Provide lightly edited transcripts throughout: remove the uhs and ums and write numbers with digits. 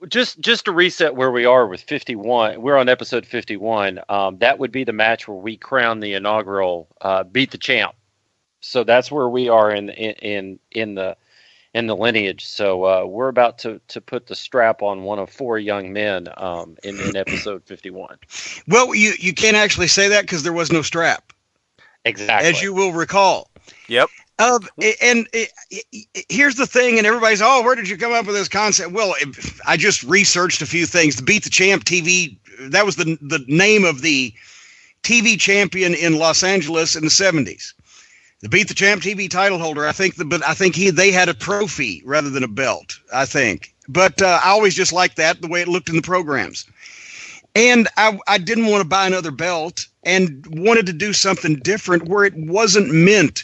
Just to reset where we are with 51, we're on episode 51. That would be the match where we crown the inaugural Beat the Champ. So that's where we are in the lineage. So we're about to put the strap on one of four young men in episode 51. Well, you can't actually say that because there was no strap. Exactly. As you will recall. Yep. Here's the thing, and everybody's, where did you come up with this concept? Well, I just researched a few things. The Beat the Champ TV, that was the name of the TV champion in Los Angeles in the 70s. The Beat the Champ TV title holder, I think they had a trophy rather than a belt, I think. But I always just liked that, the way it looked in the programs. And I didn't want to buy another belt and wanted to do something different where it wasn't meant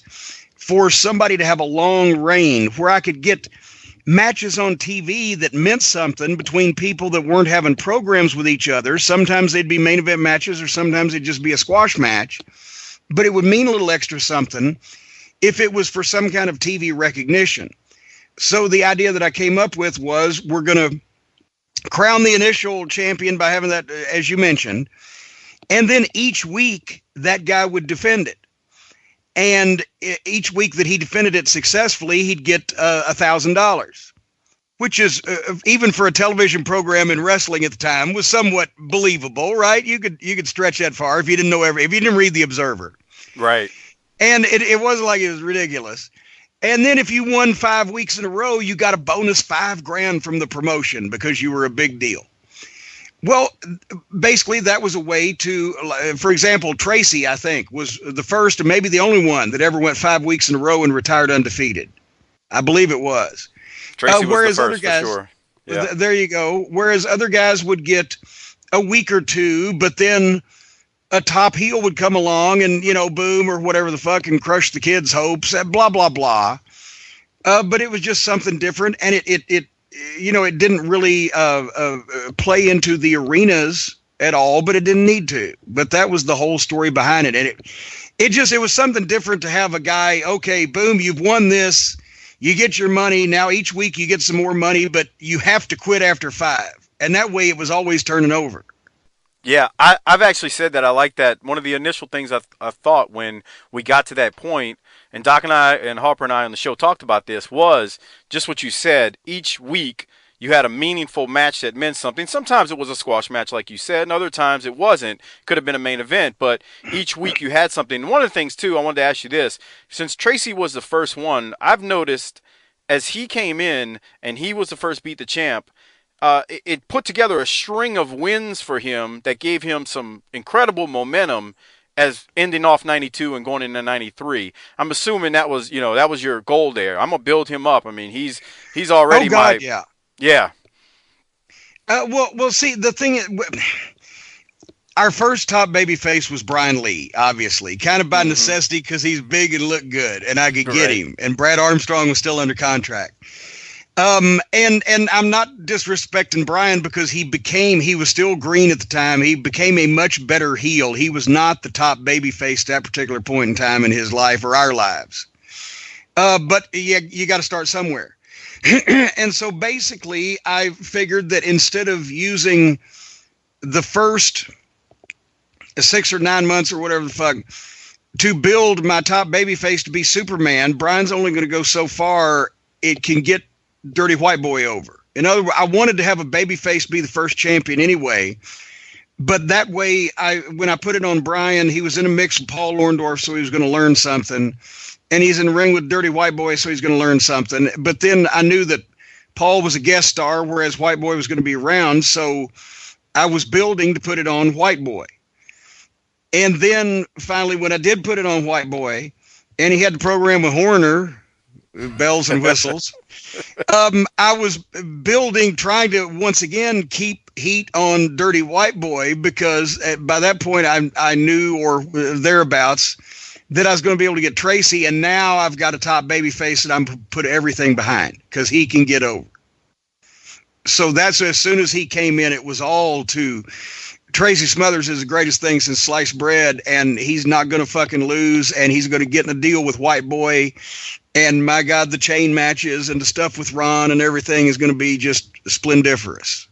for somebody to have a long reign, where I could get matches on TV that meant something between people that weren't having programs with each other. Sometimes they'd be main event matches, or sometimes it'd just be a squash match. But it would mean a little extra something if it was for some kind of TV recognition. So the idea that I came up with was, we're going to crown the initial champion by having that, as you mentioned, and then each week that guy would defend it. And each week that he defended it successfully, he'd get $1,000, which is, even for a television program in wrestling at the time, was somewhat believable, right? You could stretch that far if you didn't know if you didn't read The Observer. Right. And it wasn't like it was ridiculous. And then if you won 5 weeks in a row, you got a bonus $5,000 from the promotion because you were a big deal. Well, basically, that was a way to, for example, Tracy, I think, was the first and maybe the only one that ever went 5 weeks in a row and retired undefeated. I believe it was. Tracy was the first, for sure. Yeah. There you go. Whereas other guys would get a week or two, but then a top heel would come along and, boom, or whatever the fuck, and crush the kids' hopes, blah, blah, blah. But it was just something different, and it didn't really play into the arenas at all, but it didn't need to. But that was the whole story behind it. And it was something different to have a guy, okay, boom, you've won this, you get your money. Now each week you get some more money, but you have to quit after 5. And that way it was always turning over. Yeah, I've actually said that. I like that. One of the initial things I thought when we got to that point, and Doc and I and Harper and I on the show talked about this, was just what you said. Each week you had a meaningful match that meant something. Sometimes it was a squash match, like you said, and other times it wasn't. Could have been a main event, but each week you had something. And one of the things, too, I wanted to ask you this. Since Tracy was the first one, I've noticed as he came in and he was the first Beat the Champ, it put together a string of wins for him that gave him some incredible momentum as ending off 92 and going into 93. I'm assuming that was your goal there. I'm going to build him up. I mean, he's already yeah. Yeah. Well, see, the thing is, our first top baby face was Brian Lee, obviously, kind of by necessity because he's big and looked good and I could get him. And Brad Armstrong was still under contract. And I'm not disrespecting Brian because he was still green at the time. He became a much better heel. He was not the top baby face at that particular point in time in his life or our lives. But you got to start somewhere. And so basically I figured that instead of using the first 6 or 9 months or whatever the fuck to build my top baby face to be Superman, Brian's only going to go so far it can get Dirty White Boy over. In other words, I wanted to have a babyface be the first champion anyway, but that way, when I put it on Brian, he was in a mix with Paul Orndorff, so he was going to learn something, and he's in the ring with Dirty White Boy, so he's going to learn something. But then I knew that Paul was a guest star, whereas White Boy was going to be around, so I was building to put it on White Boy. And then finally, when I did put it on White Boy, and he had the program with Horner, bells and whistles, I was building, trying to once again keep heat on Dirty White Boy, because by that point I knew, or thereabouts, that I was going to be able to get Tracy, and now I've got a top baby face that I'm put everything behind because he can get over. So that's, as soon as he came in, it was all to Tracy Smothers is the greatest thing since sliced bread, and he's not going to fucking lose, and he's going to get in a deal with White Boy. And my God, the chain matches and the stuff with Ron and everything is going to be just splendiferous.